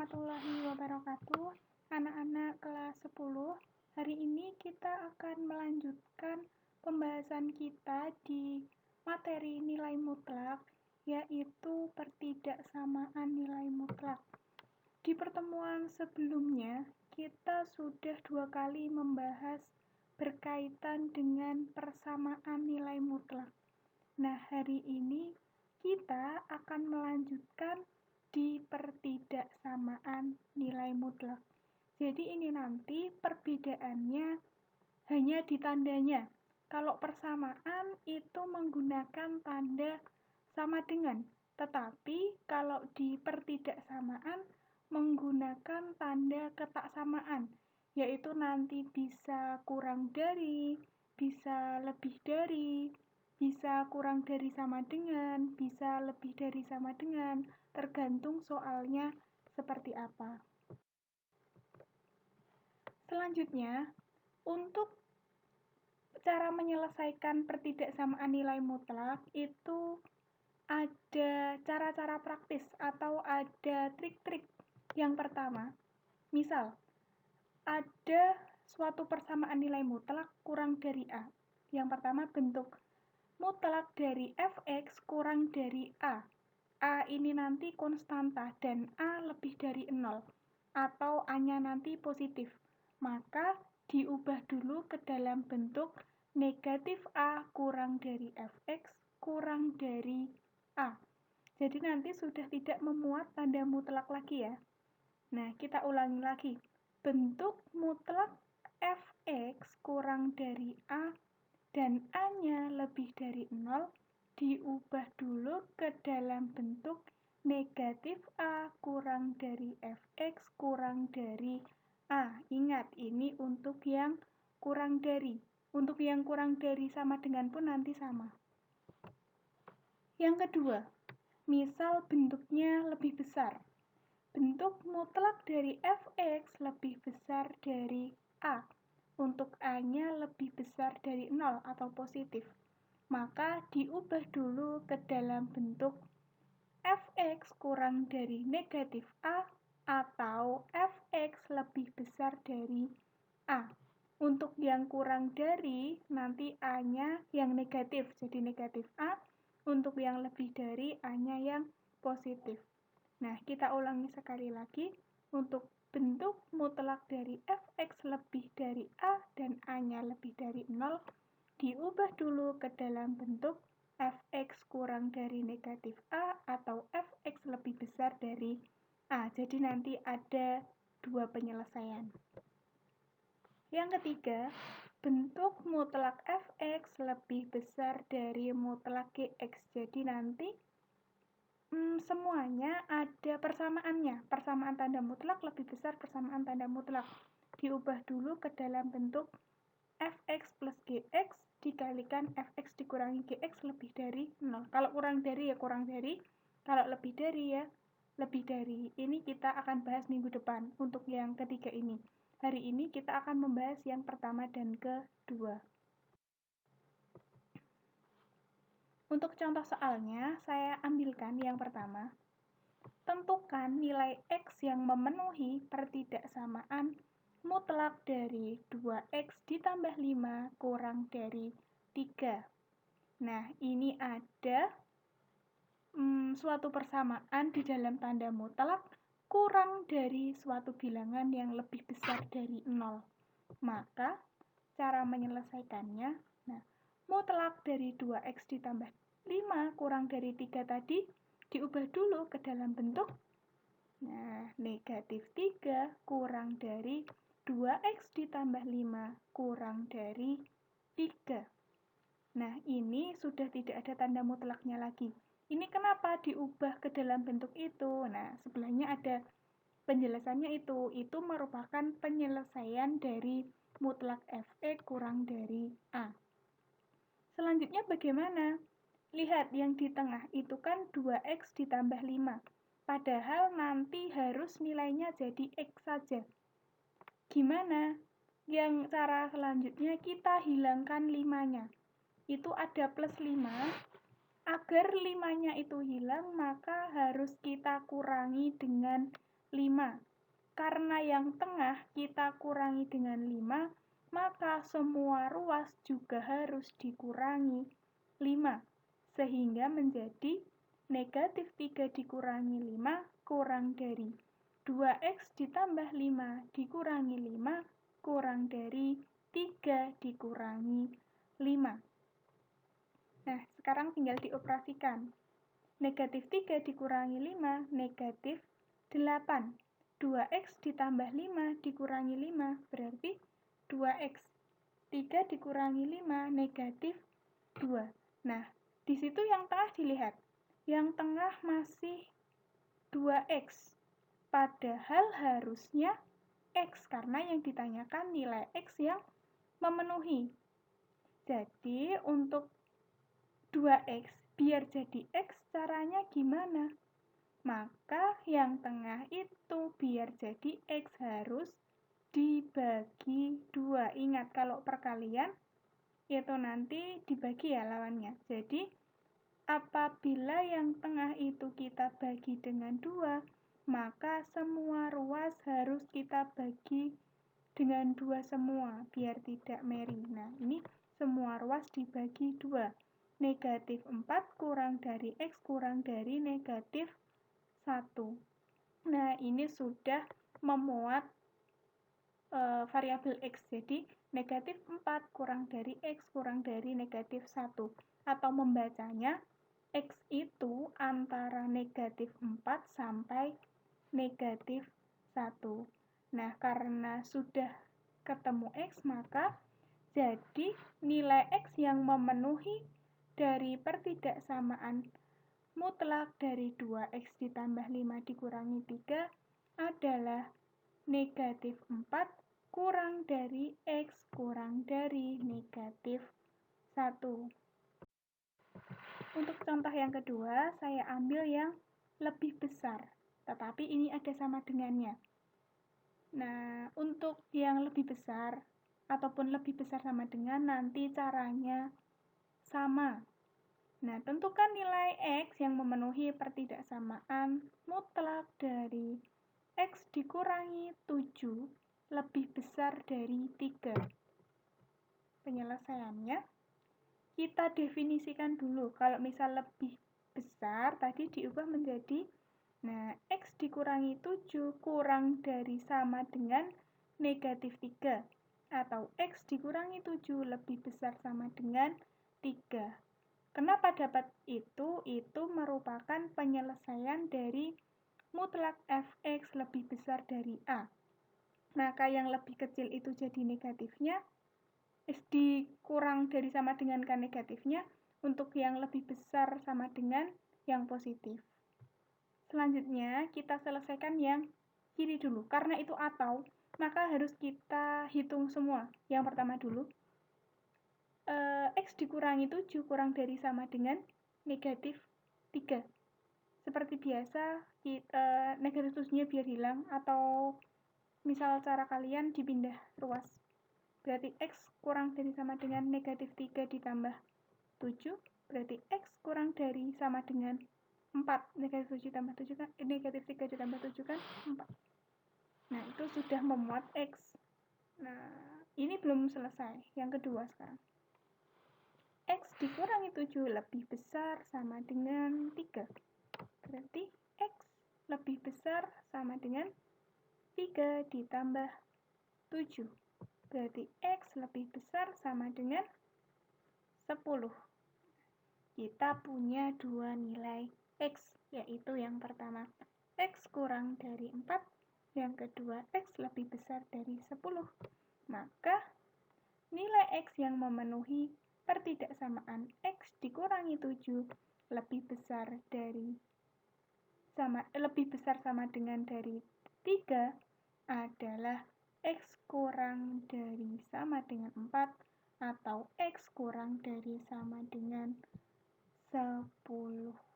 warahmatullahi wabarakatuh. Anak-anak kelas 10, hari ini kita akan melanjutkan pembahasan kita di materi nilai mutlak, yaitu pertidaksamaan nilai mutlak. Di pertemuan sebelumnya, kita sudah 2 kali membahas berkaitan dengan persamaan nilai mutlak. Nah, hari ini kita akan melanjutkan di pertidaksamaan nilai mutlak. Jadi ini nanti perbedaannya hanya di tandanya. Kalau persamaan itu menggunakan tanda sama dengan, tetapi kalau di pertidaksamaan menggunakan tanda ketaksamaan, yaitu nanti bisa kurang dari, bisa lebih dari, bisa kurang dari sama dengan, bisa lebih dari sama dengan, tergantung soalnya seperti apa. Selanjutnya, untuk cara menyelesaikan pertidaksamaan nilai mutlak itu ada cara-cara praktis atau ada trik-trik. Yang pertama, misal ada suatu persamaan nilai mutlak kurang dari A. Yang pertama, bentuk mutlak dari fx kurang dari A. A ini nanti konstanta dan A lebih dari 0 atau A-nya nanti positif. Maka diubah dulu ke dalam bentuk negatif A kurang dari fx kurang dari A. Jadi nanti sudah tidak memuat tanda mutlak lagi ya. Nah, kita ulangi lagi. Bentuk mutlak fx kurang dari A dan A-nya lebih dari 0 diubah dulu ke dalam bentuk negatif A kurang dari fx kurang dari A. Ingat, ini untuk yang kurang dari. Untuk yang kurang dari sama dengan pun nanti sama. Yang kedua, misal bentuknya lebih besar. Bentuk mutlak dari fx lebih besar dari A. Untuk A-nya lebih besar dari 0 atau positif. Maka diubah dulu ke dalam bentuk fx kurang dari negatif A atau fx lebih besar dari A. Untuk yang kurang dari, nanti A-nya yang negatif, jadi negatif A. Untuk yang lebih dari, A-nya yang positif. Nah, kita ulangi sekali lagi. Untuk bentuk mutlak dari fx lebih dari A dan A-nya lebih dari 0, diubah dulu ke dalam bentuk fx kurang dari negatif A atau fx lebih besar dari A. Jadi nanti ada dua penyelesaian. Yang ketiga, bentuk mutlak fx lebih besar dari mutlak gx. Jadi nanti semuanya ada persamaannya. Persamaan tanda mutlak lebih besar persamaan tanda mutlak. Diubah dulu ke dalam bentuk fx plus gx dikalikan fx dikurangi gx lebih dari 0. Kalau kurang dari ya kurang dari, kalau lebih dari ya lebih dari. Ini kita akan bahas minggu depan untuk yang ketiga ini. Hari ini kita akan membahas yang pertama dan kedua. Untuk contoh soalnya, saya ambilkan yang pertama. Tentukan nilai X yang memenuhi pertidaksamaan mutlak dari 2X ditambah 5 kurang dari 3. Nah, ini ada suatu persamaan di dalam tanda mutlak kurang dari suatu bilangan yang lebih besar dari 0. Maka, cara menyelesaikannya, mutlak dari 2X ditambah 5 kurang dari 3 tadi diubah dulu ke dalam bentuk negatif 3 kurang dari 2X ditambah 5 kurang dari 3. Nah, ini sudah tidak ada tanda mutlaknya lagi. Ini kenapa diubah ke dalam bentuk itu? Nah, sebelahnya ada penjelasannya itu. Itu merupakan penyelesaian dari mutlak fx kurang dari A. Selanjutnya bagaimana? Lihat yang di tengah itu kan 2X ditambah 5. Padahal nanti harus nilainya jadi X saja. Gimana? Yang cara selanjutnya kita hilangkan 5-nya. Itu ada plus 5. Agar 5-nya itu hilang, maka harus kita kurangi dengan 5. Karena yang tengah kita kurangi dengan 5, maka semua ruas juga harus dikurangi 5. Sehingga menjadi negatif 3 dikurangi 5 kurang dari 2x ditambah 5 dikurangi 5 kurang dari 3 dikurangi 5. Nah, sekarang tinggal dioperasikan. Negatif 3 dikurangi 5, negatif 8. 2x ditambah 5 dikurangi 5, berarti 2x. 3 dikurangi 5, negatif 2. Nah, di situ yang tengah dilihat. Yang tengah masih 2x. Padahal harusnya x, karena yang ditanyakan nilai x yang memenuhi. Jadi, untuk 2x, biar jadi x caranya gimana? Maka yang tengah itu biar jadi x harus dibagi 2. Ingat, kalau perkalian itu nanti dibagi ya lawannya. Jadi, apabila yang tengah itu kita bagi dengan 2, maka semua ruas harus kita bagi dengan 2 semua, biar tidak meri. Nah, ini semua ruas dibagi 2. Negatif 4 kurang dari x kurang dari negatif 1. Nah, ini sudah memuat variabel x. Jadi, negatif 4 kurang dari x kurang dari negatif 1. Atau membacanya, x itu antara negatif 4 sampai negatif 1. Nah, karena sudah ketemu x, maka jadi nilai x yang memenuhi dari pertidaksamaan mutlak dari 2x ditambah 5 dikurangi 3 adalah negatif 4 kurang dari x kurang dari negatif 1. Untuk contoh yang kedua, saya ambil yang lebih besar, tetapi ini ada sama dengannya. Nah, untuk yang lebih besar ataupun lebih besar sama dengan, nanti caranya sama. Nah, tentukan nilai x yang memenuhi pertidaksamaan mutlak dari x dikurangi 7 lebih besar dari 3. Penyelesaiannya, kita definisikan dulu. Kalau misal lebih besar, tadi diubah menjadi, nah, x dikurangi 7 kurang dari sama dengan negatif 3. Atau x dikurangi 7 lebih besar sama dengan 3. Kenapa dapat itu? Itu merupakan penyelesaian dari mutlak fx lebih besar dari a. Maka yang lebih kecil itu jadi negatifnya, dikurang dari sama dengan kan negatifnya, untuk yang lebih besar sama dengan yang positif. Selanjutnya, kita selesaikan yang kiri dulu. Karena itu atau, maka harus kita hitung semua. Yang pertama dulu, x dikurangi 7 kurang dari sama dengan negatif 3. Seperti biasa, negatif 7-nya biar hilang, atau misal cara kalian dipindah ruas. Berarti x kurang dari sama dengan negatif 3 ditambah 7, berarti x kurang dari sama dengan 4. Negatif 7 tambah 7 kan, negatif 3 ditambah 7 kan 4. Nah, itu sudah memuat x. Nah, ini belum selesai. Yang kedua sekarang. X dikurangi 7 lebih besar sama dengan 3. Berarti X lebih besar sama dengan 3 ditambah 7. Berarti X lebih besar sama dengan 10. Kita punya dua nilai X, yaitu yang pertama X kurang dari 4, yang kedua X lebih besar dari 10. Maka nilai X yang memenuhi pertidaksamaan X dikurangi 7 lebih besar sama dengan dari 3 adalah X kurang dari sama dengan 4 atau X kurang dari sama dengan 10.